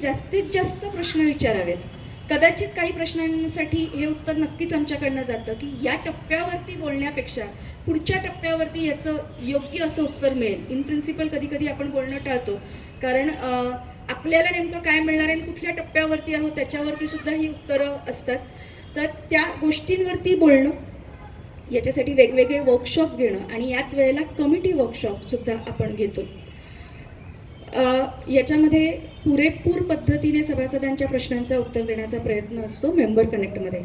जास्तीत जास्त प्रश्न विचारावेत. कदाचित काही प्रश्नांसाठी हे उत्तर नक्कीच आमच्याकडनं जातं की या टप्प्यावरती बोलण्यापेक्षा पुढच्या टप्प्यावरती याचं योग्य असं उत्तर मिळेल. इन प्रिन्सिपल कधी कधी आपण बोलणं टाळतो, कारण आपल्याला नेमकं काय मिळणार आहे, कुठल्या टप्प्यावरती आहोत त्याच्यावरती सुद्धा ही उत्तरं असतात. तर त्या गोष्टींवरती बोलणं, याच्यासाठी वेगवेगळे वर्कशॉप्स घेणं आणि याच वेळेला कमिटी वर्कशॉपसुद्धा आपण घेतो. याच्यामध्ये पुरेपूर पद्धतीने सभासदांच्या प्रश्नांचं उत्तर देण्याचा प्रयत्न असतो. मेंबर कनेक्टमध्ये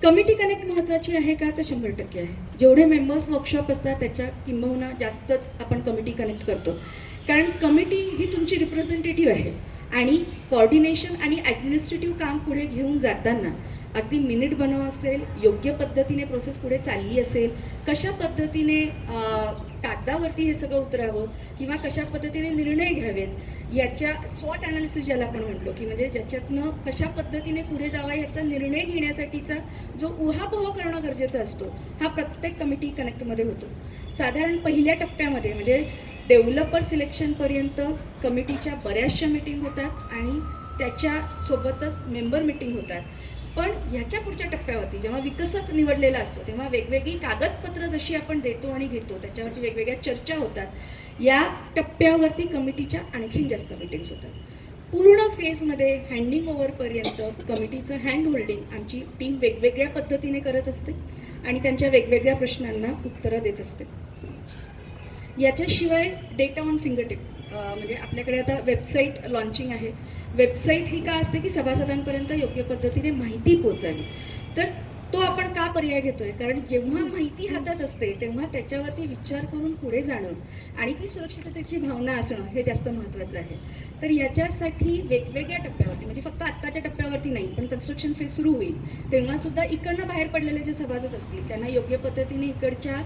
कमिटी कनेक्ट महत्त्वाची आहे का, तर 100% आहे. जेवढे मेंबर्स वर्कशॉप असतात त्याच्या किंबहुना जास्तच आपण कमिटी कनेक्ट करतो, कारण कमिटी ही तुमची रिप्रेझेंटेटिव्ह आहे आणि कोऑर्डिनेशन आणि ॲडमिनिस्ट्रेटिव्ह काम पुढे घेऊन जाताना अगदी मिनिट बनव असेल, योग्य पद्धतीने प्रोसेस पुढे चालली असेल, कशा पद्धतीने कागदावरती हे सगळं उतरावं किंवा कशा पद्धतीने निर्णय घ्यावेत, याच्या स्वॉट ॲनालिसिस ज्याला आपण म्हणतो, की म्हणजे ज्याच्यातनं कशा पद्धतीने पुढे जावा याचा निर्णय घेण्यासाठीचा जो उहापोह करणं गरजेचा असतो, हा प्रत्येक कमिटी कनेक्टमध्ये होतो. साधारण पहिल्या टप्प्यामध्ये म्हणजे डेव्हलपर सिलेक्शनपर्यंत कमिटीच्या बऱ्याचशा मीटिंग होतात आणि त्याच्यासोबतच मेंबर मीटिंग होतात. पण ह्याच्या पुढच्या टप्प्यावरती जेव्हा विकसक निवडलेला असतो तेव्हा वेगवेगळी कागदपत्र जशी आपण देतो आणि घेतो त्याच्यावरती वेगवेगळ्या चर्चा होतात. या टप्प्यावरती कमिटीच्या आणखीन जास्त मीटिंग्स होतात. पूर्ण फेजमध्ये हँडिंग ओव्हरपर्यंत कमिटीचं हँड होल्डिंग आमची टीम वेगवेगळ्या पद्धतीने करत असते आणि त्यांच्या वेगवेगळ्या प्रश्नांना उत्तरं देत असते. याच्याशिवाय डेटा ऑन फिंगरटिप, म्हणजे आपल्याकडे आता वेबसाईट लॉन्चिंग आहे. वेबसाईट ही का असते की सभासदांपर्यंत योग्य पद्धतीने माहिती पोचावी. तर तो आपण का पर्याय घेतोय, कारण जेव्हा माहिती हातात असते तेव्हा त्याच्यावरती विचार करून पुढे जाणं आणि ती सुरक्षिततेची भावना असणं हे जास्त महत्त्वाचं आहे. तर याच्यासाठी वेगवेगळ्या टप्प्यावरती, म्हणजे फक्त आत्ताच्या टप्प्यावरती नाही, पण कन्स्ट्रक्शन फेज सुरू होईल तेव्हा सुद्धा इकडनं बाहेर पडलेले जे सभासद असतील त्यांना योग्य पद्धतीने इकडच्या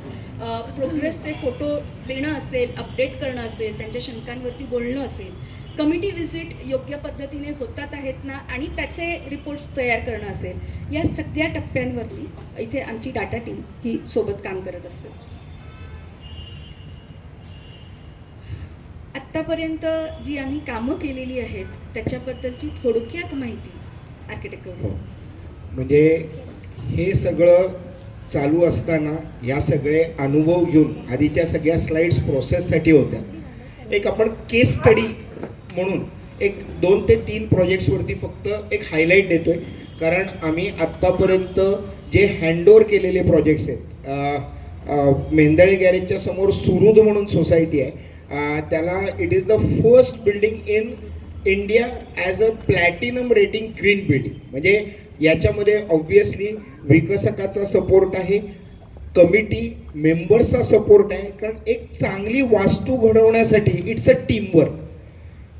प्रोग्रेसचे फोटो देणं असेल, अपडेट करणं असेल, त्यांच्या शंकांवरती बोलणं असेल, कमिटी व्हिजिट योग्य पद्धतीने होतात आहेत ना आणि त्याचे रिपोर्ट्स तयार करणं असेल, या सगळ्या टप्प्यांवरती इथे आमची डाटा टीम ही सोबत काम करत असते. आत्तापर्यंत जी आम्ही कामं केलेली आहेत त्याच्याबद्दलची थोडक्यात माहिती आर्किटेक्टकडून. म्हणजे हे सगळं चालू असताना या सगळे अनुभव घेऊन आधीच्या सगळ्या स्लाइड्स प्रोसेससाठी होत्या. एक आपण केस स्टडी म्हणून एक 2 ते 3 प्रोजेक्ट्सवरती फक्त एक हायलाईट देतोय, कारण आम्ही आत्तापर्यंत जे हँडओव्हर केलेले प्रोजेक्ट्स आहेत, मेंदळे गॅरेजच्या समोर सुरुद म्हणून सोसायटी आहे, त्याला it is the first building in India as a platinum rating green building. म्हणजे याच्यामध्ये ऑब्व्हियसली विकसकाचा सपोर्ट आहे, कमिटी मेंबर्सचा सपोर्ट आहे, कारण एक चांगली वास्तू घडवण्यासाठी इट्स अ टीमवर्क.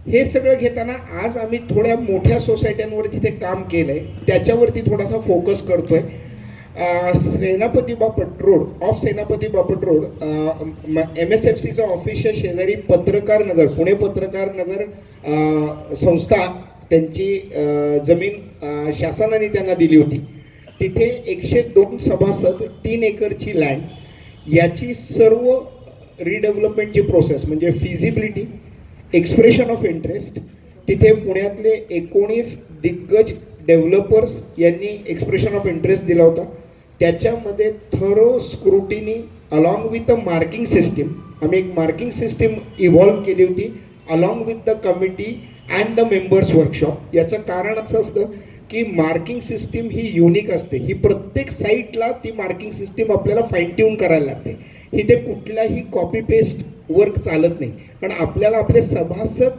हे सगळं घेताना आज आम्ही थोड्या मोठ्या सोसायट्यांवर जिथे काम केलं आहे त्याच्यावरती थोडासा फोकस करतोय. सेनापती बापट रोड, ऑफ सेनापती बापट रोड, MSFCचं ऑफिसच्या शेजारी पत्रकार नगर, पुणे पत्रकार नगर संस्था, त्यांची जमीन शासनाने त्यांना दिली होती. तिथे 102 सभासद, 3 एकरची लँड, याची सर्व रिडेव्हलपमेंटची प्रोसेस म्हणजे फिजिबिलिटी, एक्सप्रेशन ऑफ इंटरेस्ट, तिथे पुण्यातले 19 दिग्गज डेव्हलपर्स यांनी एक्सप्रेशन ऑफ इंटरेस्ट दिला होता. त्याच्यामध्ये thorough scrutiny along with the marking system, आम्ही एक मार्किंग सिस्टीम इव्हॉल्व केली होती along with the committee and the members workshop. याचं कारण असं असतं की मार्किंग सिस्टीम ही युनिक असते. ही प्रत्येक साईटला ती मार्किंग सिस्टीम आपल्याला फाईन ट्यून करायला लागते. इथे कुठलाही कॉपी पेस्ट वर्क चालत नाही, कारण आपल्याला आपले सभासद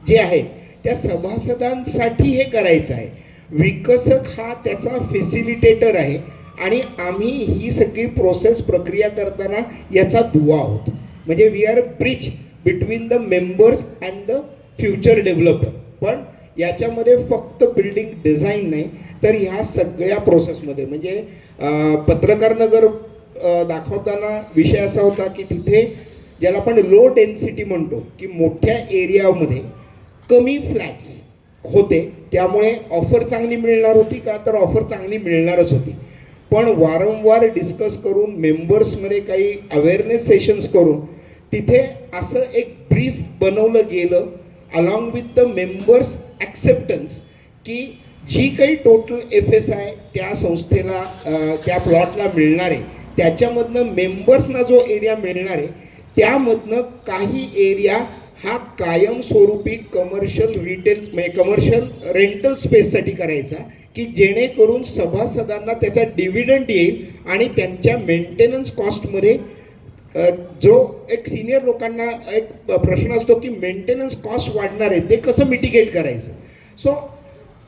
जे आहेत त्या सभासदांसाठी हे करायचं आहे. विकसक हा त्याचा फॅसिलिटेटर आहे आणि आम्ही ही सगळी प्रोसेस प्रक्रिया करताना याचा दुवा आहोत. म्हणजे we are a bridge between the members and the future developer. पण याच्यामध्ये फक्त बिल्डिंग डिझाईन नाही तर ह्या सगळ्या प्रोसेसमध्ये म्हणजे पत्रकार नगर दाखवताना विषय असा होता की तिथे ज्याला आपण लो डेन्सिटी म्हणतो की मोठ्या एरियामध्ये कमी फ्लॅट्स होते, त्यामुळे ऑफर चांगली मिळणार होती का, तर ऑफर चांगली मिळणारच होती. पण वारंवार डिस्कस करून मेंबर्समध्ये काही अवेअरनेस सेशन्स करून तिथे असं एक ब्रीफ बनवलं गेलं along with the members acceptance की जी काही टोटल FSI त्या संस्थेला त्या प्लॉटला मिळणार आहे त्याच्यामधनं मेंबर्सना जो एरिया मिळणार आहे त्यामधनं काही एरिया हा कायमस्वरूपी कमर्शियल रिटेल म्हणजे कमर्शियल रेंटल स्पेससाठी करायचा की जेणेकरून सभासदांना त्याचा डिव्हिडंड येईल आणि त्यांच्या मेंटेनन्स कॉस्टमध्ये जो एक सिनियर लोकांना एक प्रश्न असतो की मेंटेनन्स कॉस्ट वाढणार आहे ते कसं मिटिगेट करायचं. So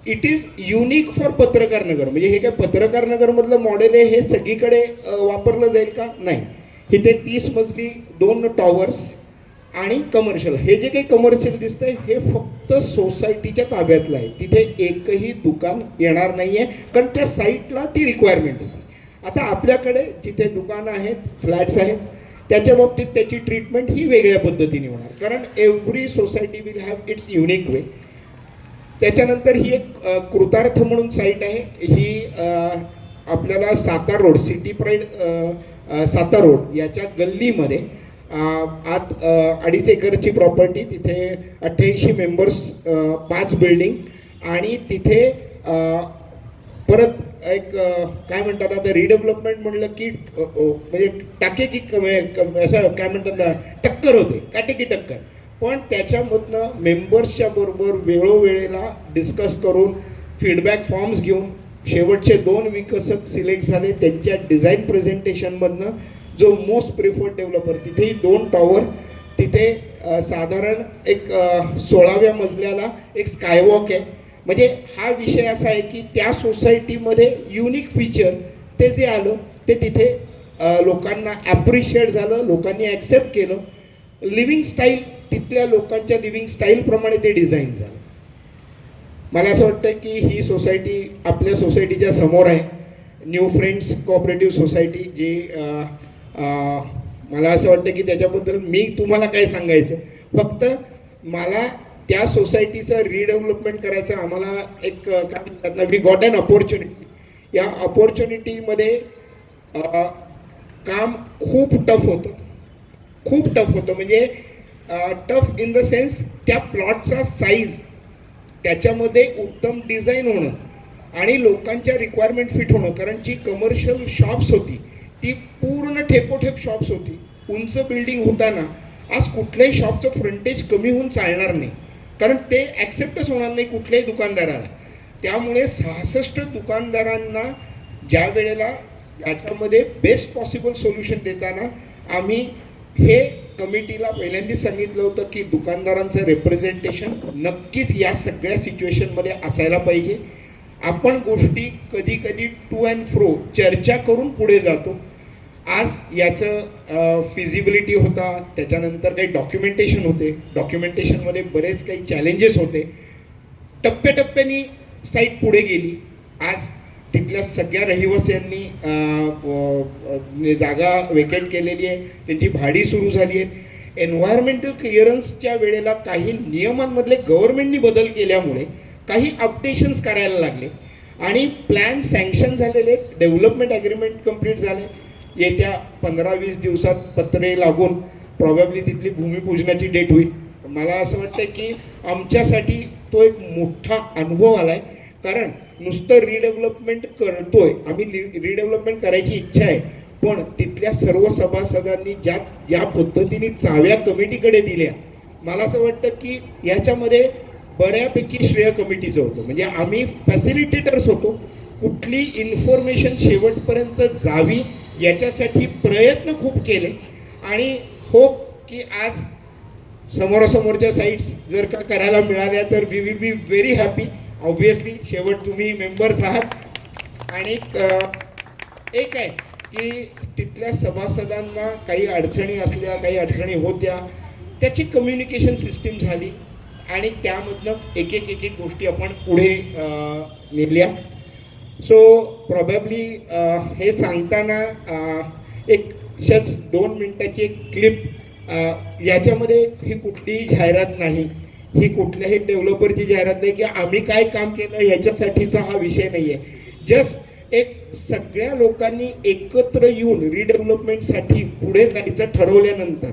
it is unique for पत्रकार नगर. म्हणजे हे काय पत्रकार नगरमधलं मॉडेल आहे हे सगळीकडे वापरलं जाईल का? नाही. इथे 30 मजली 2 टॉवर्स आणि कमर्शियल. हे जे काही कमर्शियल दिसतंय हे फक्त सोसायटीच्या ताब्यातलं आहे. तिथे एकही दुकान येणार नाही आहे कारण त्या साईटला ती रिक्वायरमेंट होती. आता आपल्याकडे जिथे दुकानं आहेत फ्लॅट्स आहेत त्याच्या बाबतीत त्याची ट्रीटमेंट ही वेगळ्या पद्धतीने होणार कारण every society will have its unique way. त्याच्यानंतर ही एक कृतार्थ म्हणून साईट आहे. ही आपल्याला Satara road city pride Satara road याच्या गल्लीमध्ये आत 2.5 एकरची प्रॉपर्टी. तिथे 88 मेंबर्स 5 बिल्डिंग आणि तिथे परत एक काय म्हणतात आता रिडेव्हलपमेंट म्हणलं की म्हणजे टाके की असं काय म्हणतात ना टक्कर होते काटेकी टक्कर. पण त्याच्यामधनं मेंबर्सच्या बरोबर वेळोवेळेला डिस्कस करून फीडबॅक फॉर्म्स घेऊन शेवटचे 2 विकसक सिलेक्ट झाले. त्यांच्या डिझाईन प्रेझेंटेशनमधनं जो मोस्ट प्रिफर्ड डेव्हलपर तिथेही 2 टॉवर तिथे साधारण एक 16व्या मजल्याला एक स्कायवॉक आहे. म्हणजे हा विषय असा आहे की त्या सोसायटीमध्ये युनिक फीचर ते जे आलं ते तिथे लोकांना ॲप्रिशिएट झालं. लोकांनी ॲक्सेप्ट केलं. लिव्हिंग स्टाईल तिथल्या लोकांच्या लिव्हिंग स्टाईलप्रमाणे ते डिझाईन झालं. मला असं वाटतं की ही सोसायटी आपल्या सोसायटीच्या समोर आहे. न्यू फ्रेंड्स कोऑपरेटिव्ह सोसायटी जी मला असं वाटतं की त्याच्याबद्दल मी तुम्हाला काय सांगायचं फक्त मला त्या सोसायटीचं रिडेव्हलपमेंट करायचं. आम्हाला एक काय म्हणतात ना वी गॉट ॲन अपॉर्च्युनिटी. या अपॉर्च्युनिटीमध्ये काम खूप टफ होतं. खूप टफ होतं म्हणजे टफ इन द सेन्स त्या प्लॉटचा साईज त्याच्यामध्ये उत्तम डिझाईन होणं आणि लोकांच्या रिक्वायरमेंट फिट होणं. कारण जी कमर्शियल शॉप्स होती ती पूर्ण ठेपोठेप शॉप्स होती. उंच बिल्डिंग होताना आज कुठल्याही शॉपचं फ्रंटेज कमी होऊन चालणार नाही कारण ते ॲक्सेप्टच होणार नाही कुठल्याही दुकानदाराला. त्यामुळे 66 दुकानदारांना ज्या वेळेला याच्यामध्ये बेस्ट पॉसिबल सोल्युशन देताना आम्ही हे कमिटीला पहिल्यांदाच सांगितलं होतं की दुकानदारांचं रिप्रेझेंटेशन नक्कीच या सगळ्या सिच्युएशनमध्ये असायला पाहिजे. आपण गोष्टी कधी कधी टू अँड फ्रो चर्चा करून पुढे जातो. आज याचं फिजिबिलिटी होता. त्याच्यानंतर काही डॉक्युमेंटेशन होते. डॉक्युमेंटेशनमध्ये बरेच काही चॅलेंजेस होते. टप्प्याटप्प्याने साईट पुढे गेली. आज तिथल्या सगळ्या रहिवाशांनी जागा वेकेट केलेली आहे. त्यांची भाडी सुरू झाली आहे. एन्व्हायरमेंटल क्लिअरन्सच्या वेळेला काही नियमांमधले गव्हर्नमेंटनी बदल केल्यामुळे काही अपडेशन्स करायला लागले आणि प्लॅन सँक्शन झालेले. डेव्हलपमेंट ॲग्रीमेंट कंप्लीट झाले. येत्या 15-20 दिवसात पत्रे लागून प्रॉबॅबली तिथली भूमिपूजनाची डेट होईल. मला असं वाटतं की आमच्यासाठी तो एक मोठा अनुभव आला आहे कारण नुसतं रिडेव्हलपमेंट करतोय आम्ही. रिडेव्हलपमेंट करायची इच्छा आहे पण तिथल्या सर्व सभासदांनी ज्या पद्धतीने चाव्या कमिटीकडे दिल्या मला असं वाटतं की याच्यामध्ये बऱ्यापैकी श्रेय कमिटीचं होतं. म्हणजे आम्ही फॅसिलिटेटर्स होतो. कुठली इन्फॉर्मेशन शेवटपर्यंत जावी याच्यासाठी प्रयत्न खूप केले आणि होप की आज समोरासमोरच्या साईट्स जर का करायला मिळाल्या तर we will be very happy. Obviously शेवट तुम्ही मेंबर्स आहात. आणि एक आहे की तिथल्या सभासदांना काही अडचणी असल्या काही अडचणी होत्या त्याची कम्युनिकेशन सिस्टीम झाली आणि त्यामधनं एक एक गोष्टी आपण पुढे नेल्या. सो प्रॉबॅबली हे सांगताना एक 2 मिनिटाची एक क्लिप. याच्यामध्ये ही कुठलीही जाहिरात नाही. ही कुठल्याही डेव्हलपरची जाहिरात नाही की आम्ही काय काम केलं याच्यासाठीचा हा विषय नाही आहे. जस्ट एक सगळ्या लोकांनी एकत्र येऊन रिडेव्हलपमेंटसाठी पुढे जायचं ठरवल्यानंतर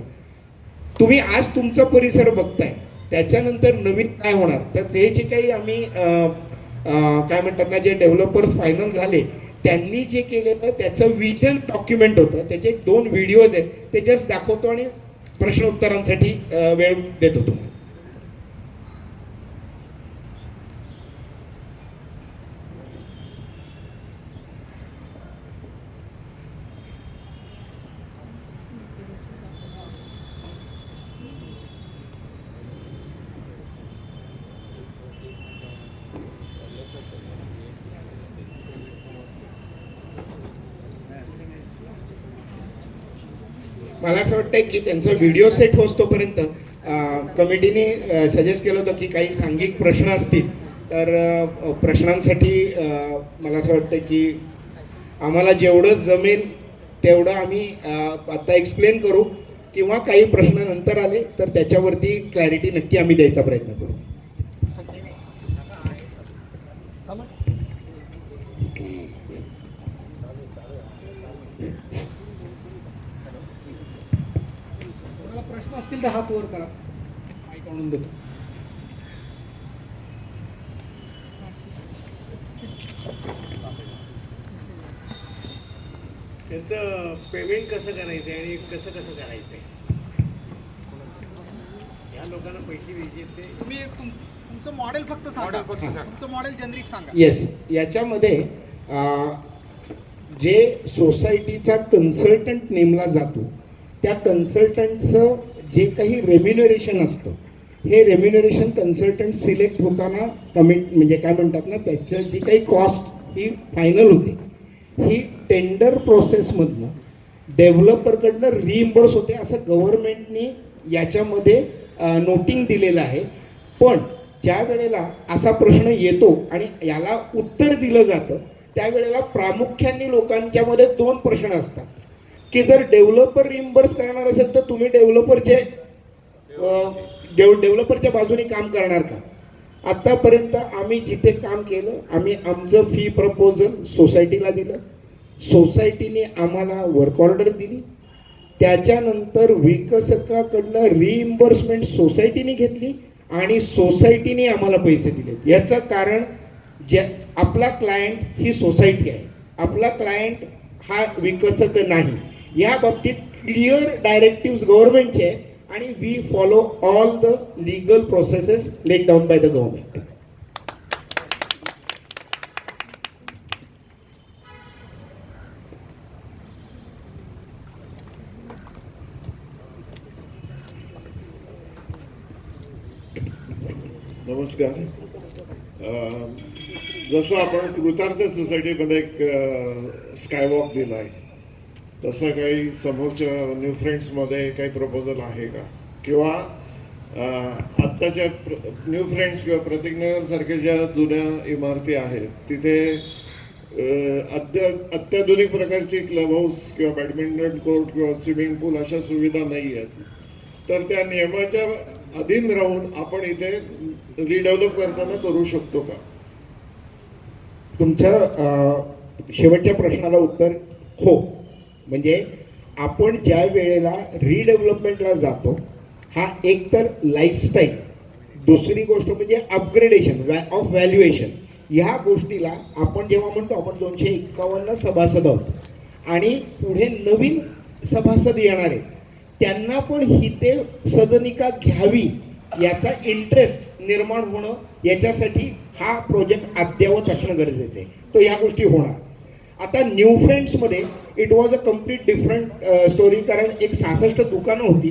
तुम्ही आज तुमचा परिसर बघताय त्याच्यानंतर नवीन काय होणार, तर हे जे काही आम्ही काय म्हणतात ना, जे डेव्हलपर्स फायनल झाले त्यांनी जे केलेलं त्याचं विजन डॉक्युमेंट होतं. त्याचे 2 व्हिडिओज आहेत, ते जस्ट दाखवतो आणि प्रश्न उत्तरांसाठी वेळ देतो तुम्हाला. मला असं वाटतंय की त्यांचा व्हिडिओ सेट होतोपर्यंत कमिटीने सजेस्ट केलं होतं की काही सांघिक प्रश्न असतील तर प्रश्नांसाठी मला असं वाटतं की आम्हाला जेवढं जमेल तेवढं आम्ही आता एक्सप्लेन करू, किंवा काही प्रश्न नंतर आले तर त्याच्यावरती क्लॅरिटी नक्की आम्ही द्यायचा प्रयत्न करू. प्रश्न असतील तर हात वर करा, माईक आणून देतो. त्यांचं पेमेंट कसं करायचं आणि कसं कसं करायचं या लोकांना पैसे द्यायचे ते तुम्ही तुमचं मॉडेल फक्त सांगा, तुमचं मॉडेल जनरिक सांगा. येस, याच्यामध्ये जे सोसायटीचा कन्सल्टंट नेमला जातो त्या कन्सल्टंटचं जे काही रेम्युनरेशन असतं, हे रेम्युनरेशन कन्सल्टंट सिलेक्ट होताना म्हणजे काय म्हणतात ना, त्याचं जी काही कॉस्ट ही फायनल होते, ही टेंडर प्रोसेसमधनं डेव्हलपरकडनं रिइम्बर्स होते असं गव्हर्नमेंटनी याच्यामध्ये नोटिंग दिलेलं आहे. पण ज्या वेळेला असा प्रश्न येतो आणि याला उत्तर दिलं जातं त्यावेळेला प्रामुख्याने लोकांच्यामध्ये 2 प्रश्न असतात की जर डेव्हलपर रिइम्बर्स करणार असेल तर तुम्ही डेव्हलपरच्या बाजूने काम करणार का. आतापर्यंत आम्ही जिथे काम केलं आम्ही आमचं फी प्रपोजल सोसायटीला दिलं, सोसायटीने आम्हाला वर्क ऑर्डर दिली, त्याच्यानंतर विकसकाकडनं रिइम्बर्समेंट सोसायटीने घेतली आणि सोसायटीने आम्हाला पैसे दिले. याचं कारण आपला क्लायंट ही सोसायटी आहे, आपला क्लायंट हा विकसक नाही. या बाबतीत क्लिअर डायरेक्टिव्ह गव्हर्नमेंटचे आहे आणि we follow all the legal processes laid down by the government. नमस्कार. जसं आपण कृतार्थ सोसायटीमध्ये एक स्कायवॉक दिला आहे तसं काही समोरच्या न्यू फ्रेंड्समध्ये काही प्रपोजल आहे का, किंवा आत्ताच्या न्यू फ्रेंड्स किंवा प्रतीकनगरसारख्या ज्या जुन्या इमारती आहेत तिथे अत्याधुनिक प्रकारची क्लब हाऊस किंवा बॅडमिंटन कोर्ट किंवा स्विमिंग पूल अशा सुविधा नाही आहेत, तर त्या नियमाच्या अधीन राहून आपण इथे रिडेव्हलप करताना करू शकतो का. तुमच्या शेवटच्या प्रश्नाला उत्तर हो. म्हणजे आपण ज्या वेळेला रिडेव्हलपमेंटला जातो हा एक तर लाईफस्टाईल, दुसरी गोष्ट म्हणजे अपग्रेडेशन ऑफ व्हॅल्युएशन. ह्या गोष्टीला आपण जेव्हा म्हणतो आपण 251 सभासद आहोत आणि पुढे नवीन सभासद येणार आहेत त्यांना पण ही ते सदनिका घ्यावी याचा इंटरेस्ट निर्माण होणं, याच्यासाठी हा प्रोजेक्ट अद्ययावत असणं गरजेचं आहे. तो ह्या गोष्टी होणार. आता न्यू फ्रेंड्समध्ये it was a complete different story, कारण एक 66 दुकानं होती.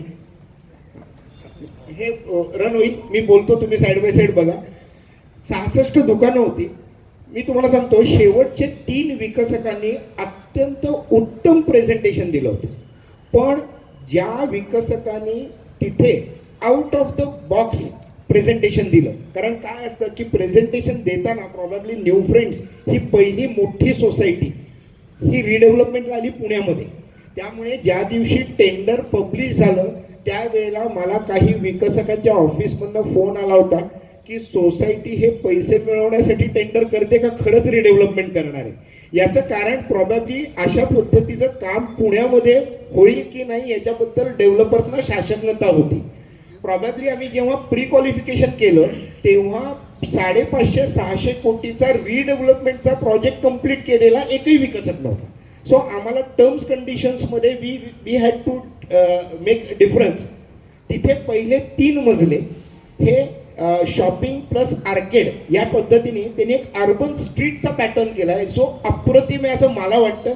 हे रन होईल, मी बोलतो तुम्ही साईड बाय साईड बघा. 66 दुकानं होती. मी तुम्हाला सांगतो शेवटचे 3 विकसकांनी अत्यंत उत्तम प्रेझेंटेशन दिलं होतं, पण ज्या विकसकांनी तिथे out of the box presentation दिलं, कारण काय असतं की प्रेझेंटेशन देताना प्रॉबॅबली न्यू फ्रेंड्स ही पहिली मोठी सोसायटी ही रिडेव्हलपमेंटला आली पुण्यामध्ये, त्यामुळे ज्या दिवशी टेंडर पब्लिश झालं त्यावेळेला मला काही विकसकांच्या ऑफिसमधनं फोन आला होता की सोसायटी हे पैसे मिळवण्यासाठी टेंडर करते का खरंच रिडेव्हलपमेंट करणार आहे. याचं कारण प्रॉबॅबली अशा पद्धतीचं काम पुण्यामध्ये होईल की नाही याच्याबद्दल डेव्हलपर्सना शासनता होती. प्रॉबॅबली आम्ही जेव्हा प्री क्वालिफिकेशन केलं तेव्हा 550-600 कोटीचा रिडेव्हलपमेंटचा प्रोजेक्ट कंप्लीट केलेला एकही विकसक नव्हता. सो आम्हाला टर्म्स कंडिशन्समध्ये we had to make difference. तिथे पहिले 3 मजले हे शॉपिंग प्लस आर्केड या पद्धतीने त्यांनी एक अर्बन स्ट्रीटचा पॅटर्न केला आहे जो अप्रतिम आहे असं मला वाटतं.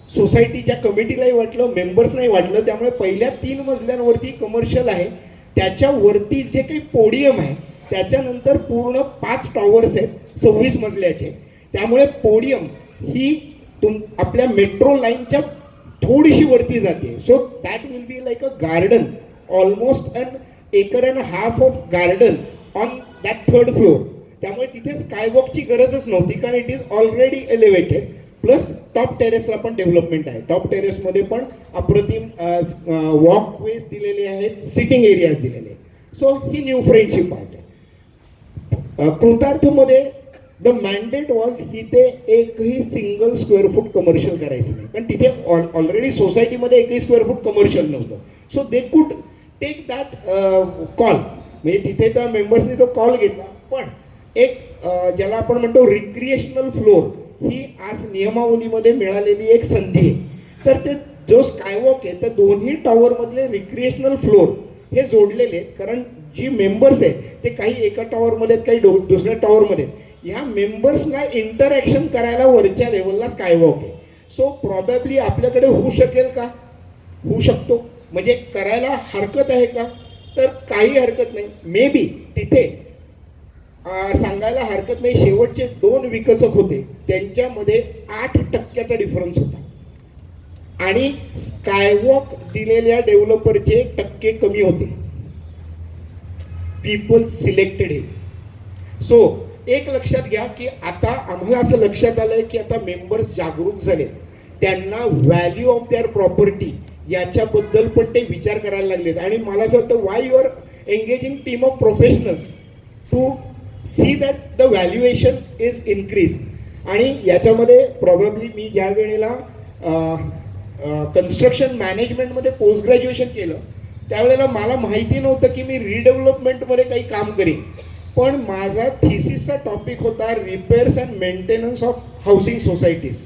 सोसायटीच्या कमिटीलाही वाटलं, मेंबर्सनाही वाटलं. त्यामुळे पहिल्या 3 मजल्यांवरती कमर्शियल आहे, त्याच्यावरती जे काही पोडियम आहे त्याच्यानंतर पूर्ण 5 टॉवर्स आहेत 26 मजल्याचे. त्यामुळे पोडियम ही आपल्या मेट्रो लाईनच्या थोडीशी वरती जाते. So that will be like a garden, almost an 1.5 of garden on that 3rd floor. त्यामुळे तिथे स्कायवॉकची गरजच नव्हती कारण it is already elevated. Plus top टेरेसला पण डेव्हलपमेंट आहे. टॉप टेरेसमध्ये पण अप्रतिम वॉकवेज दिलेले आहेत, सिटिंग एरियाज दिलेले आहेत. सो ही न्यू फ्रेंडशिप पार्ट आहे. कृतार्थमध्ये द मॅन्डेट वॉज इथे एकही सिंगल स्क्वेअर फूट कमर्शियल करायचं नाही कारण तिथे ऑलरेडी सोसायटीमध्ये एकही स्क्वेअर फूट कमर्शियल नव्हतं. So they could take that call. म्हणजे तिथे त्या मेंबर्सने तो कॉल घेतला. पण एक ज्याला आपण म्हणतो रिक्रिएशनल फ्लोअर ही आज नियमावलीमध्ये मिळालेली एक संधी आहे. तर ते जो स्कायवॉक आहे तर दोन्ही टॉवरमधले रिक्रिएशनल फ्लोअर हे जोडलेले आहेत कारण जी मेंबर्स आहेत ते काही एका टॉवरमध्ये आहेत, काही दुसऱ्या टॉवरमध्ये आहेत. ह्या मेंबर्सना इंटरॅक्शन करायला वरच्या लेवलला स्कायवॉक आहे. सो प्रॉबॅबली आपल्याकडे होऊ शकेल का? होऊ शकतो. म्हणजे करायला हरकत आहे का? तर काही हरकत नाही. मे बी तिथे सांगायला हरकत नाही शेवटचे 2 विकसक होते त्यांच्यामध्ये 8% डिफरन्स होता आणि स्कायवॉक दिलेल्या डेव्हलपरचे टक्के कमी होते. पीपल सिलेक्टेड हे. सो एक लक्षात घ्या की आता आम्हाला असं लक्षात आलंय की आता मेंबर्स जागरूक झाले, त्यांना व्हॅल्यू ऑफ देअर प्रॉपर्टी याच्याबद्दल पण ते विचार करायला लागलेत. आणि मला असं वाटतं why you are engaging team of professionals to see that the valuation is increase. आणि याच्यामध्ये प्रॉबेबली मी ज्या वेळेला कन्स्ट्रक्शन मॅनेजमेंटमध्ये पोस्ट ग्रॅज्युएशन केलं त्यावेळेला मला माहिती नव्हतं की मी रिडेव्हलपमेंटमध्ये काही काम करीन. पण माझा थिसिसचा टॉपिक होता repairs and maintenance of housing societies.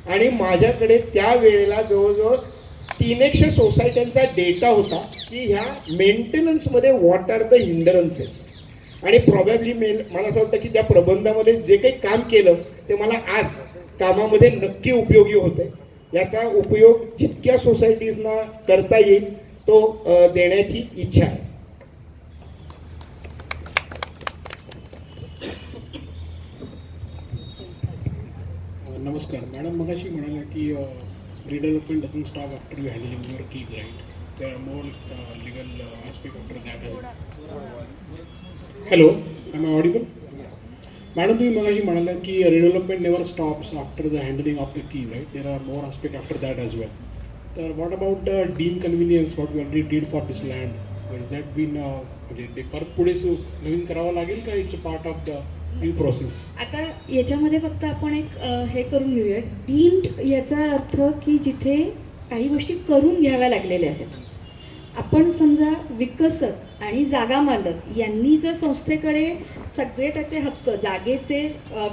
आणि माझ्याकडे त्यावेळेला जवळजवळ 300 सोसायट्यांचा डेटा होता की ह्या मेंटेनन्समध्ये व्हॉट आर द हिंडरन्सेस. आणि प्रॉबॅबली मला असं वाटतं की त्या प्रबंधामध्ये जे काही काम केलं ते मला आज कामामध्ये नक्की उपयोगी होते. याचा उपयोग जितक्या सोसायटीजना करता येईल तो देण्याची इच्छा आहे. नमस्कार मॅडम, मगाशी म्हणाल्या की redevelopment doesn't stop after you handling your keys, right? There are more legal aspect after that as well. Hello, am I audible? Madam तुम्ही मगाशी म्हणाला की redevelopment never stops after the handling of the keys, right? There are more aspect after that as well. तर what about the deemed convenience what we already did for this land? Has that been म्हणजे ते परत पुढे नवीन करावं लागेल का? It's a part of the new process. आता याच्यामध्ये फक्त आपण एक हे करून घेऊया. डीम्ड याचा अर्थ की जिथे काही गोष्टी करून घ्याव्या लागलेल्या आहेत. आपण समजा विकसक आणि जागा मालक यांनी जर संस्थेकडे सगळे त्याचे हक्क जागेचे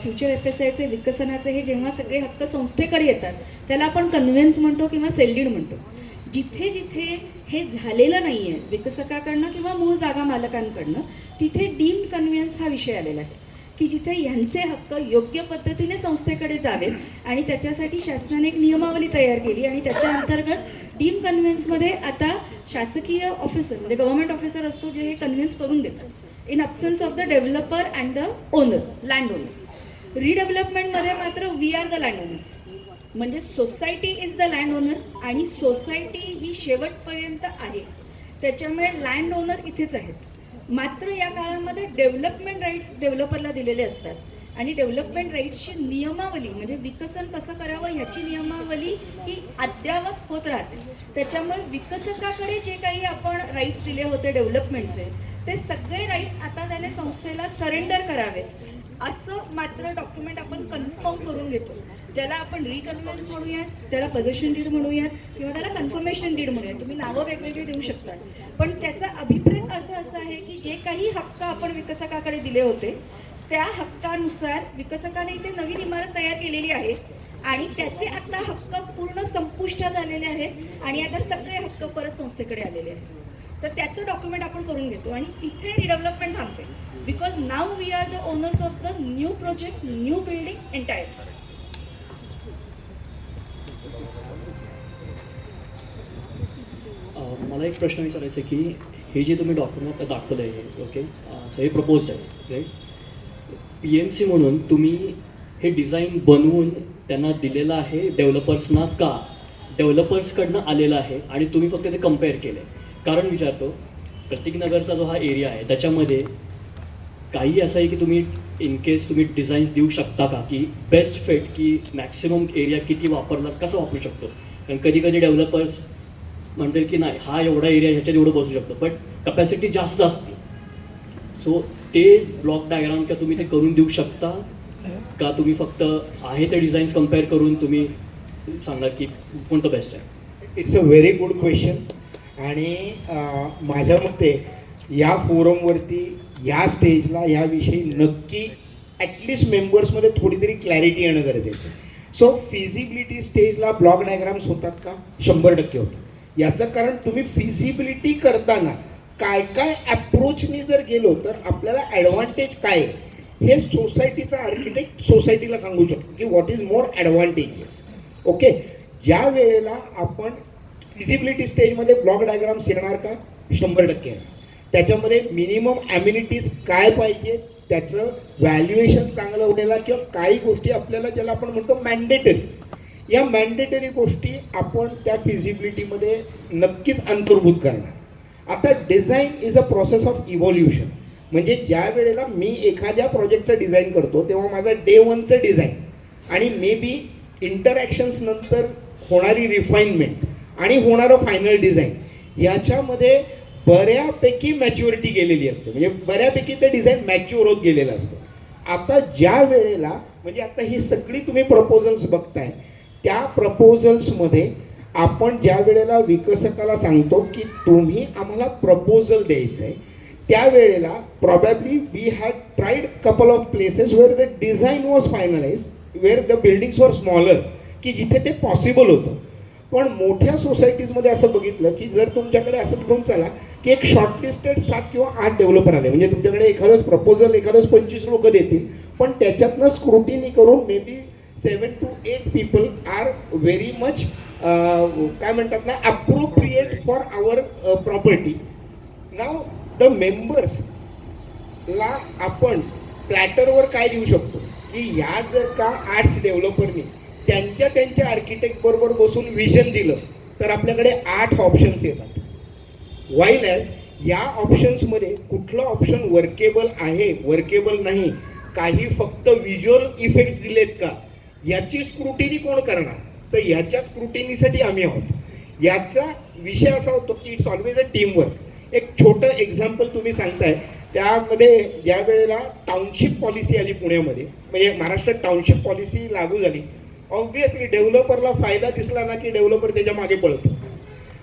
फ्युचर FSIचे विकसनाचे हे जेव्हा सगळे हक्क संस्थेकडे येतात त्याला आपण कन्व्हेन्स म्हणतो किंवा सेल्डीड म्हणतो. जिथे जिथे हे झालेलं नाही आहे विकसकाकडनं किंवा मूळ जागा मालकांकडनं तिथे डीम्ड कन्व्हेन्स हा विषय आलेला आहे की जिथे यांचे हक्क योग्य पद्धतीने संस्थेकडे जावेत आणि त्याच्यासाठी शासनाने एक नियमावली तयार केली आणि त्याच्या अंतर्गत डीम कन्व्हेन्समध्ये आता शासकीय ऑफिसर म्हणजे गव्हर्नमेंट ऑफिसर असतो जे हे कन्व्हेन्स करून देतात in absence of the developer and the owner land owner. रिडेव्हलपमेंटमध्ये मात्र we are the land owners म्हणजे society is the land owner आणि सोसायटी ही शेवटपर्यंत आहे. त्याच्यामुळे लँड ओनर इथेच आहेत. मात्र या काळामध्ये डेव्हलपमेंट राईट्स डेव्हलपरला दिलेले असतात आणि डेव्हलपमेंट राईट्सची नियमावली म्हणजे विकसन कसं करावं ह्याची नियमावली ही अद्ययावत होत राहते. त्याच्यामुळे विकसकाकडे जे काही आपण राईट्स दिले होते डेव्हलपमेंटचे ते सगळे राईट्स आता त्याने संस्थेला सरेंडर करावे असं मात्र डॉक्युमेंट आपण कन्फर्म करून घेतो. त्याला आपण रिकन्व्हेन्स म्हणूयात, त्याला पोझेशन डीड म्हणूयात किंवा त्याला कन्फर्मेशन डीड म्हणूयात. तुम्ही नावं वेगवेगळी देऊ शकता, पण त्याचा अभिप्रेत अर्थ असा आहे की जे काही हक्क आपण विकसकाकडे दिले होते त्या हक्कानुसार विकसकाने इथे नवीन इमारत तयार केलेली आहे आणि त्याचे आता हक्क पूर्ण संपुष्टात आलेले आहेत आणि आता सगळे हक्क परत संस्थेकडे आलेले आहेत. तर त्याचं डॉक्युमेंट आपण करून घेतो आणि तिथे रिडेव्हलपमेंट थांबते. Because now we are the owners of the new project, new building entire. मला एक प्रश्न विचारायचा आहे की हे जे तुम्ही डॉक्युमेंट दाखवलं आहे, ओके, हे प्रपोज आहे, राईट. PMC म्हणून तुम्ही हे डिझाईन बनवून त्यांना दिलेलं आहे डेव्हलपर्सना का डेव्हलपर्सकडनं आलेलं आहे आणि तुम्ही फक्त ते कम्पेअर केलं आहे? कारण विचारतो, प्रतीकनगरचा जो हा एरिया आहे त्याच्यामध्ये काही असं आहे की तुम्ही इन केस तुम्ही डिझाईन्स देऊ शकता का की बेस्ट फिट की मॅक्सिमम एरिया किती वापरला, कसं वापरू शकतो? कारण कधी कधी डेव्हलपर्स म्हणतील की नाही हा एवढा एरिया ह्याच्यात एवढं बसू शकतो, बट कपॅसिटी जास्त असते. सो ते ब्लॉक डायग्राम का तुम्ही ते करून देऊ शकता का तुम्ही फक्त आहे ते डिझाईन्स कम्पेअर करून तुम्ही सांगा की कोणतं बेस्ट आहे? It's a very good question. आणि माझ्या मते या फोरमवरती या स्टेजला याविषयी नक्की ॲटलिस्ट मेंबर्समध्ये थोडी तरी क्लॅरिटी येणं गरजेचं आहे. सो फिजिबिलिटी स्टेजला ब्लॉक डायग्राम्स होतात का? 100% होतात. याचं कारण तुम्ही फिजिबिलिटी करताना काय काय ॲप्रोचनी जर गेलो तर आपल्याला ॲडव्हान्टेज काय आहे हे सोसायटीचा आर्किटेक्ट सोसायटीला सांगू शकतो की what is more advantages. Okay, ज्या वेळेला आपण फिजिबिलिटी स्टेजमध्ये ब्लॉक डायग्राम्स येणार का? 100% येणार. त्याच्यामध्ये मिनिमम ॲम्युनिटीज काय पाहिजे, त्याचं व्हॅल्युएशन चांगलं होण्याला किंवा काही गोष्टी आपल्याला ज्याला आपण म्हणतो मॅन्डेटरी, या मॅन्डेटरी गोष्टी आपण त्या फिजिबिलिटीमध्ये नक्कीच अंतर्भूत करणार. आता design is a process of evolution. म्हणजे ज्या वेळेला मी एखाद्या प्रोजेक्टचं डिझाईन करतो तेव्हा माझं डे 1चं डिझाईन आणि मे बी इंटरॅक्शन्स नंतर होणारी रिफाईनमेंट आणि होणारं फायनल डिझाईन याच्यामध्ये बऱ्यापैकी मॅच्युरिटी गेलेली असते. म्हणजे बऱ्यापैकी ते डिझाईन मॅच्युअर होत गेलेलं असतं. आता ज्या वेळेला म्हणजे आता ही सगळी तुम्ही प्रपोजल्स बघताय, त्या प्रपोजल्समध्ये आपण ज्या वेळेला विकसकाला सांगतो की तुम्ही आम्हाला प्रपोजल द्यायचं आहे, त्यावेळेला probably we had tried couple of places where the design was finalise, where the buildings were smaller, की जिथे ते पॉसिबल होतं. पण मोठ्या सोसायटीजमध्ये असं बघितलं की जर तुमच्याकडे असं घेऊन चला की एक शॉर्टलिस्टेड 7 किंवा 8 डेव्हलपर आले, म्हणजे तुमच्याकडे एखादंच प्रपोजल एखादंच 25 लोक देतील, पण त्याच्यातनं स्क्रुटिनी करून maybe 7 to 8 people are very much काय म्हणतात ना appropriate for our property. Now the मेंबर्सला आपण प्लॅटरवर काय देऊ शकतो की या जर का 8 डेव्हलपरनी त्यांच्या आर्किटेक्ट बरोबर बसून विजन दिलं तर आपल्याकडे 8 ऑप्शन्स येतात. वाईल ॲज या ऑप्शन्समध्ये कुठलं ऑप्शन वर्केबल आहे, वर्केबल नाही, काही फक्त व्हिज्युअल इफेक्ट्स दिलेत का, याची स्क्रुटिनी कोण करणार? तर याच्या स्क्रुटिनीसाठी आम्ही आहोत. याचा विषय असा होतो की इट्स ऑलवेज अ टीमवर्क. एक छोटं एक्झाम्पल तुम्ही सांगताय, त्यामध्ये ज्या वेळेला टाउनशिप पॉलिसी आली पुण्यामध्ये, म्हणजे महाराष्ट्रात टाउनशिप पॉलिसी लागू झाली, ऑब्व्हियसली डेव्हलपरला फायदा दिसला ना की डेव्हलपर त्याच्या मागे पळतो.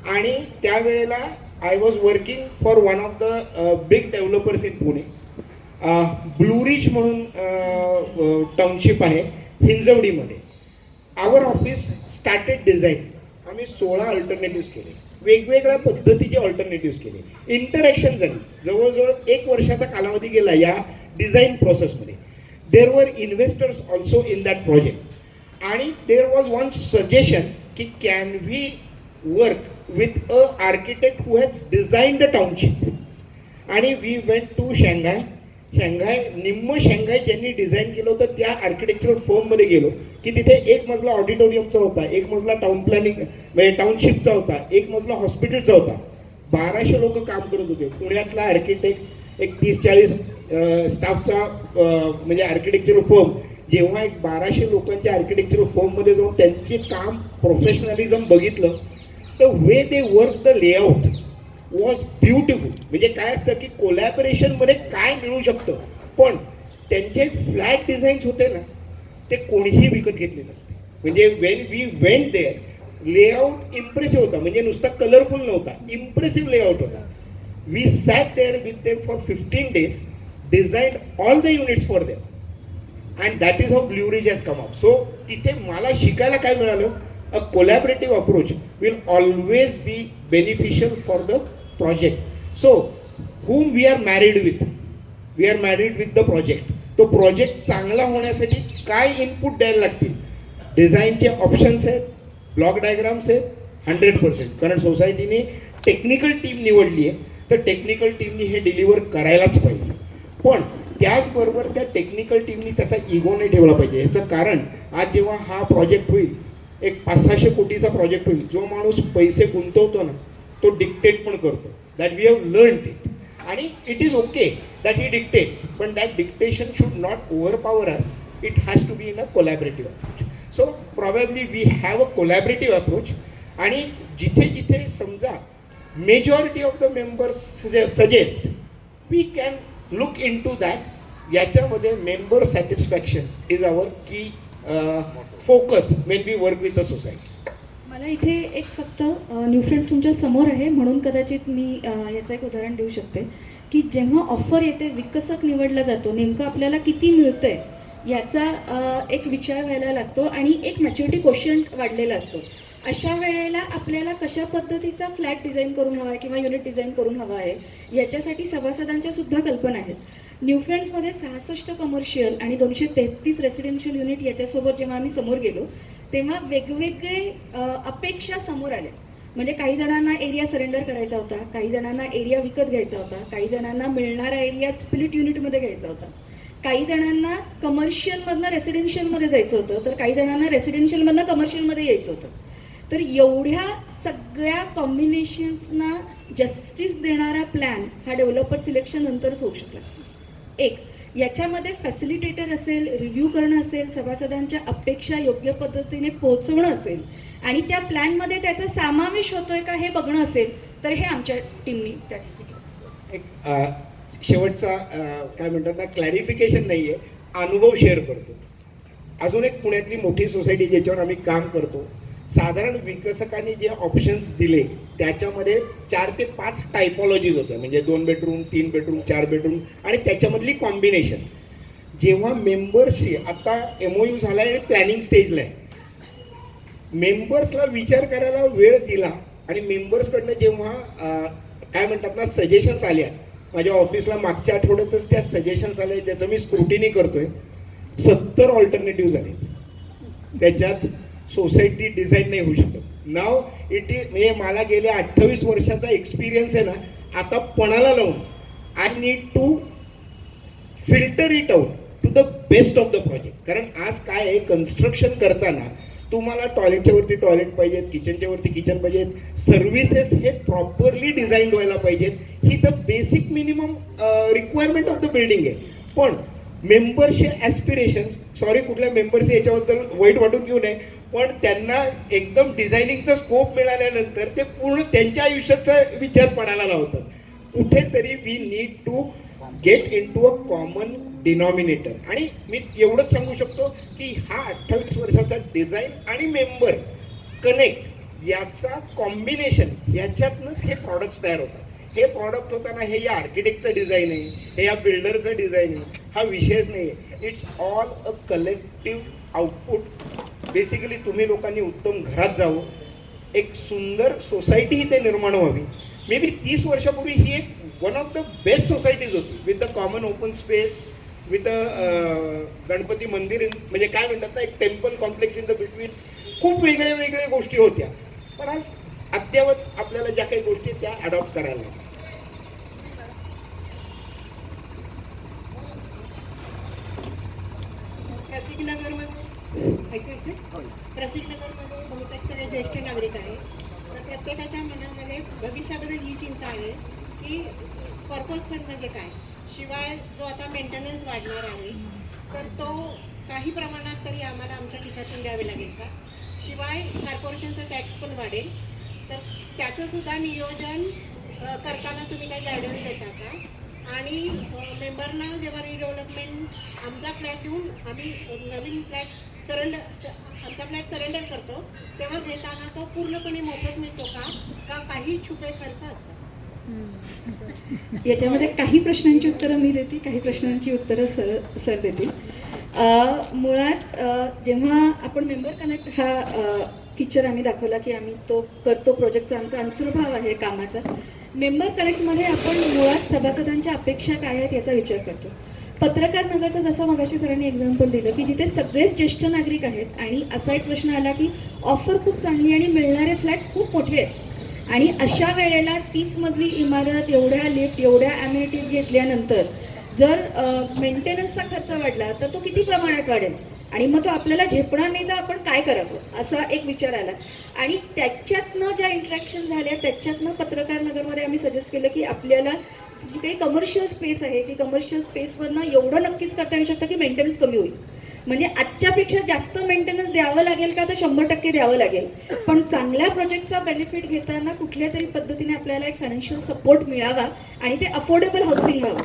आणि त्यावेळेला I was working for one of the big developers in Pune. Blue rich म्हणून टाउनशिप आहे हिंजवडीमध्ये. आवर ऑफिस स्टार्टेड डिझाईन. आम्ही 16 अल्टरनेटिव्स केले, वेगवेगळ्या पद्धतीचे अल्टरनेटिव्स केले. इंटरॅक्शन झाली, जवळजवळ 1 वर्षाचा कालावधी गेला या डिझाईन प्रोसेसमध्ये. देर वर investors also in that project. आणि देर वॉज वन सजेशन की can we work with a architect who has designed a township. आणि वी वेंट टू शांघाय. निम्म शांघाय ज्यांनी डिझाईन केलं होतं त्या आर्किटेक्चरल फर्ममध्ये गेलो की तिथे 1 मजला ऑडिटोरियमचा होता, 1 मजला टाउन प्लॅनिंग म्हणजे टाउनशिपचा होता, 1 मजला हॉस्पिटलचा होता. 1200 लोक काम करत होते. पुण्यातला आर्किटेक्ट एक 30-40 स्टाफचा म्हणजे आर्किटेक्चरल फर्म जेव्हा एक 1200 लोकांच्या आर्किटेक्चरल फर्ममध्ये जाऊन त्यांचे काम प्रोफेशनलिझम बघितलं, तर way they work the layout was beautiful. म्हणजे काय असतं की कोलॅबरेशनमध्ये काय मिळू शकतं, पण त्यांचे फ्लॅट डिझाईन्स होते ना ते कोणीही विकत घेतले नसते. म्हणजे when we went there layout impressive होता, म्हणजे नुसता कलरफुल नव्हता, इम्प्रेसिव्ह लेआउट होता. We sat there with them for 15 days, designed all the units for them, and that is how Blue Ridge has come up. So तिथे मला शिकायला काय मिळालं, a collaborative approach will always be beneficial for the project. So whom we are married with, we are married with the project. तो project चांगला होण्यासाठी काय input द्यायला लागतील, डिझाईनचे ऑप्शन्स आहेत, ब्लॉक डायग्राम्स आहेत, 100%. कारण सोसायटीने टेक्निकल टीम निवडली आहे, तर टेक्निकल टीमनी हे डिलिव्हर करायलाच पाहिजे. पण त्याचबरोबर त्या टेक्निकल टीमनी त्याचा इगो नाही ठेवला पाहिजे. ह्याचं कारण आज जेव्हा हा प्रोजेक्ट होईल, एक 500-600 कोटीचा प्रोजेक्ट होईल, जो माणूस पैसे गुंतवतो ना तो डिक्टेट पण करतो. That we have learned it. आणि it is okay that he dictates, पण that dictation should not overpower us. It has to be in a collaborative approach. So probably we have a collaborative approach. आणि जिथे जिथे समजा majority of the members suggest, we can look into that. याच्यामध्ये member satisfaction is our key focus when we work with a society. मला इथे एक फक्त new friends तुमच्या समोर आहे म्हणून कदाचित मी याचं एक उदाहरण देऊ शकते की जेव्हा ऑफर येते, विकसक निवडला जातो, नेमकं आपल्याला किती मिळतंय याचा एक विचार व्हायला लागतो आणि एक मॅच्युरिटी क्वोशियंट वाढलेला असतो. अशा वेळेला आपल्याला कशा पद्धतीचा फ्लॅट डिझाईन करून हवा आहे किंवा युनिट डिझाईन करून हवा आहे याच्यासाठी सभासदांच्या सुद्धा कल्पना आहेत. न्यू फ्रेंड्समध्ये 66 कमर्शियल आणि 233 रेसिडेन्शियल युनिट याच्यासोबत जेव्हा आम्ही समोर गेलो तेव्हा वेगवेगळे अपेक्षा समोर आल्या. म्हणजे काही जणांना एरिया सरेंडर करायचा होता, काही जणांना एरिया विकत घ्यायचा होता, काही जणांना मिळणारा एरिया स्प्लिट युनिटमध्ये घ्यायचा होता, काही जणांना कमर्शियलमधनं रेसिडेन्शियलमध्ये जायचं होतं, तर काही जणांना रेसिडेन्शियलमधनं कमर्शियलमध्ये यायचं होतं. तर एवढ्या सगळ्या कॉम्बिनेशन्सना जस्टिस देणारा प्लॅन हा डेव्हलपर सिलेक्शन नंतरच होऊ शकला. एक याच्यामध्ये फॅसिलिटेटर असेल, रिव्ह्यू करणं असेल, सभासदांच्या अपेक्षा योग्य पद्धतीने पोहोचवणं असेल आणि त्या प्लॅनमध्ये त्याचा समावेश होतोय का हे बघणं असेल, तर हे आमच्या टीमनी त्या ठिकाणी केलं. एक शेवटचा काय म्हणतात ना, क्लॅरिफिकेशन नाही आहे, अनुभव शेअर करतो. अजून एक पुण्यातली मोठी सोसायटी ज्याच्यावर आम्ही काम करतो, साधारण विकसकांनी जे ऑप्शन्स दिले त्याच्यामध्ये 4 ते 5 टायपॉलॉजीज होत्या. म्हणजे 2 बेडरूम, 3 बेडरूम, 4 बेडरूम आणि त्याच्यामधली कॉम्बिनेशन. जेव्हा मेंबर्सशी आता MOU झाला आहे आणि प्लॅनिंग स्टेजला आहे, मेंबर्सला विचार करायला वेळ दिला आणि मेंबर्सकडनं जेव्हा काय म्हणतात ना सजेशन्स आल्या, माझ्या ऑफिसला मागच्या आठवड्यातच त्या सजेशन्स आल्या ज्याचं मी स्क्रुटिनी करतोय, 70 ऑल्टरनेटिव्ह झाले. त्याच्यात सोसायटी डिझाईन नाही होऊ शकत. नाव इट इज म्हणजे मला गेल्या 28 वर्षाचा एक्सपिरियन्स आहे ना, आता पणाला लावून I need to filter it out to the best of the project. कारण आज काय आहे, कन्स्ट्रक्शन करताना तुम्हाला टॉयलेटच्या वरती टॉयलेट पाहिजेत, किचनच्या वरती किचन पाहिजेत, सर्व्हिसेस हे प्रॉपरली डिझाईन व्हायला पाहिजेत. ही the basic minimum requirement of the building आहे. पण मेंबर्सचे ॲस्पिरेशन्स, सॉरी कुठल्या मेंबर्सचे याच्याबद्दल वाईट वाटून घेऊ नये, पण त्यांना एकदम डिझायनिंगचा स्कोप मिळाल्यानंतर ते पूर्ण त्यांच्या आयुष्याचा विचार पणाला लावतात. कुठेतरी we need to get into a common denominator. आणि मी एवढंच सांगू शकतो की हा 28 वर्षाचा डिझाईन आणि मेंबर कनेक्ट याचा कॉम्बिनेशन, याच्यातनंच हे प्रॉडक्ट्स तयार होतात. हे प्रॉडक्ट होताना हे या आर्किटेक्टचं डिझाईन आहे, हे या बिल्डरचं डिझाईन आहे, हा विषयच नाही आहे. It's all a collective output. Basically तुम्ही लोकांनी उत्तम घरात जावं, एक सुंदर सोसायटी इथे निर्माण व्हावी. मे बी 30 वर्षापूर्वी ही एक one of the best societies होती, with the common open space, with Ganpati mandir म्हणजे काय म्हणतात ना, एक temple complex in the between. खूप वेगळ्या वेगळ्या गोष्टी होत्या. पण आज अद्ययावत आपल्याला ज्या काही गोष्टी त्या अडॉप्ट करायला लागल्या. प्रतीकनगरमध्ये बहुतेक सगळे ज्येष्ठ नागरिक आहेत. तर प्रत्येकाच्या मनामध्ये भविष्याबद्दल ही चिंता आहे की पर्पज फंड म्हणजे काय, शिवाय जो आता मेंटेनन्स वाढणार आहे तर तो काही प्रमाणात तरी आम्हाला आमच्या खिशातून द्यावे लागेल का, शिवाय कॉर्पोरेशनचा टॅक्स पण वाढेल, तर त्याचं सुद्धा नियोजन करताना तुम्ही काही गायडन्स देता का. आणि मेंबरना जेव्हा रिडेव्हलपमेंट आमचा फ्लॅट देऊन आम्ही नवीन फ्लॅट आमचा फ्लॅट सरेंडर करतो तेव्हा घेताना तो पूर्णपणे मोफत मिळतो का काही छुपे खर्च असतात? याच्यामध्ये काही प्रश्नांची उत्तरं मी देते, काही प्रश्नांची उत्तरं सर देतील. मुळात जेव्हा आपण मेंबर कनेक्ट हा फीचर आम्ही दाखवला की आम्ही तो करतो, प्रोजेक्टचा आमचा अंतर्भाव आहे कामाचा. मेंबर कनेक्टमध्ये आपण मुळात सभासदांच्या अपेक्षा काय आहेत याचा विचार करतो. पत्रकार नगरचं जसं मगाशी सरांनी एक्झाम्पल दिलं की जिथे सगळेच ज्येष्ठ नागरिक आहेत आणि असा एक प्रश्न आला की ऑफर खूप चांगली आणि मिळणारे फ्लॅट खूप मोठे आहेत आणि अशा वेळेला 30 मजली इमारत, एवढ्या लिफ्ट, एवढ्या ॲम्युनिटीज घेतल्यानंतर जर मेंटेनन्सचा खर्च वाढला तर तो किती प्रमाणात वाढेल आणि मग तो आपल्याला झेपणार नाही तर आपण काय करावं असा एक विचार आला. आणि त्याच्यातनं ज्या इंटरॅक्शन झाल्या त्याच्यातनं पत्रकार नगरमध्ये आम्ही सजेस्ट केलं की आपल्याला जी काही कमर्शियल स्पेस आहे ती कमर्शियल स्पेसवरनं एवढं नक्कीच करता येऊ शकतं की मेंटेनन्स कमी होईल. म्हणजे आजच्यापेक्षा जास्त मेंटेनन्स द्यावं लागेल का तर 100% द्यावं लागेल, पण चांगल्या प्रोजेक्टचा बेनिफिट घेताना कुठल्या तरी पद्धतीने आपल्याला एक फायनान्शियल सपोर्ट मिळावा आणि ते अफोर्डेबल हाऊसिंग व्हावं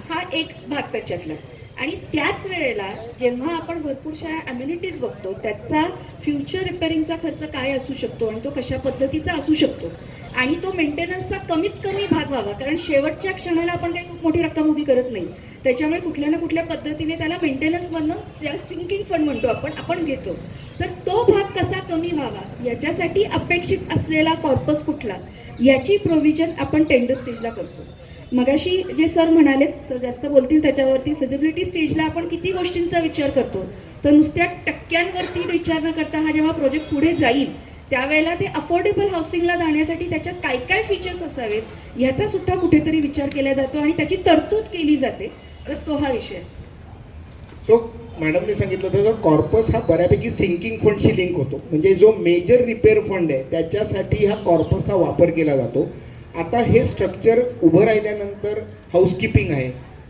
हा एक भाग त्याच्यातला. आणि त्याच वेळेला जेव्हा आपण भरपूरशा अम्युनिटीज बघतो त्याचा फ्युचर रिपेअरिंगचा खर्च काय असू शकतो आणि तो कशा पद्धतीचा असू शकतो आणि तो मेंटेनन्सचा कमीत कमी भाग व्हावा, कारण शेवटच्या क्षणाला आपण काही खूप मोठी रक्कम उभी करत नाही. त्याच्यामुळे कुठल्या ना कुठल्या पद्धतीने त्याला मेंटेनन्समधनं ज्याला सिंकिंग फंड म्हणतो आपण घेतो, तर तो भाग कसा कमी व्हावा याच्यासाठी अपेक्षित असलेला कॉर्पस कुठला याची प्रोव्हिजन आपण टेंडर स्टेजला करतो. मगाशी जे सर म्हणाले, सर जास्त बोलतील त्याच्यावरती, फिजिबिलिटी स्टेजला आपण किती गोष्टींचा विचार करतो, तर नुसत्या टक्क्यांवरती विचार न करता हा जेव्हा प्रोजेक्ट पुढे जाईल त्यावेळेला ते अफोर्डेबल हाऊसिंगला जाण्यासाठी त्याच्यात काय काय फीचर्स असावेत ह्याचा सुद्धा कुठेतरी विचार केला जातो आणि त्याची तरतूद केली जाते. तर तो हा विषय. सो मॅडमने सांगितलं तसं कॉर्पस हा बऱ्यापैकी सिंकिंग फंडशी लिंक होतो. म्हणजे जो मेजर रिपेअर फंड आहे त्याच्यासाठी हा कॉर्पसचा वापर केला जातो. आता हे स्ट्रक्चर उभं राहिल्यानंतर हाऊसकीपिंग आहे,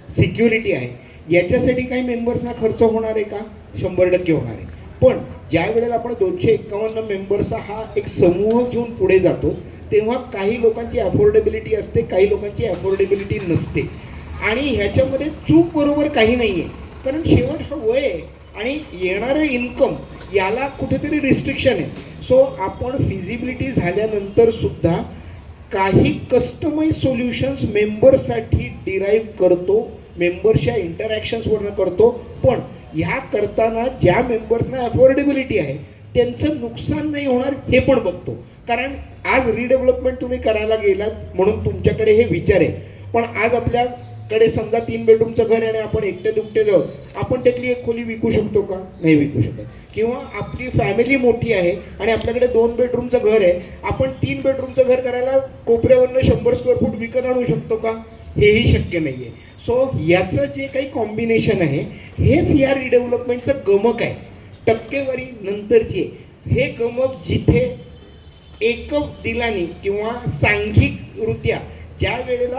सिक्युरिटी आहे, याच्यासाठी काही मेंबर्सना खर्च होणार आहे का? 100% होणार आहे. पण ज्या वेळेला आपण 251 मेंबर्सचा हा एक समूह घेऊन पुढे जातो तेव्हा काही लोकांची अफोर्डेबिलिटी असते, काही लोकांची अफोर्डेबिलिटी नसते. आणि ह्याच्यामध्ये चूक बरोबर काही नाही आहे, कारण शेवट हा वय आहे आणि येणारं इन्कम याला कुठेतरी रिस्ट्रिक्शन आहे. सो आपण फिजिबिलिटी झाल्यानंतर सुद्धा काही कस्टमाइज सोल्युशन्स मेंबर्ससाठी डिराईव्ह करतो, मेंबर्सच्या इंटरॅक्शन्सवरनं करतो. पण ह्या करताना ज्या मेंबर्सना अफोर्डेबिलिटी आहे त्यांचं नुकसान नाही होणार हे पण बघतो. कारण आज रिडेव्हलपमेंट तुम्ही करायला गेलात म्हणून तुमच्याकडे हे विचार आहे, पण आज आपल्याकडे समजा 3 बेडरूमचं घर आहे आणि आपण एकटे दुकटे जाऊ, आपण त्यातली एक खोली विकू शकतो का? नाही विकू शकत. किंवा आपली फॅमिली मोठी आहे आणि आपल्याकडे 2 बेडरूमचं घर आहे, आपण 3 बेडरूमचं घर करायला कोपऱ्यावरनं 100 स्क्वेअर फूट विकत आणू शकतो का? हेही शक्य नाही आहे. सो याचं जे काही कॉम्बिनेशन आहे हेच या रिडेव्हलपमेंटचं गमक आहे. टक्केवारी नंतरची हे गमक जिथे एकदिलानी किंवा सांघिकरित्या ज्या वेळेला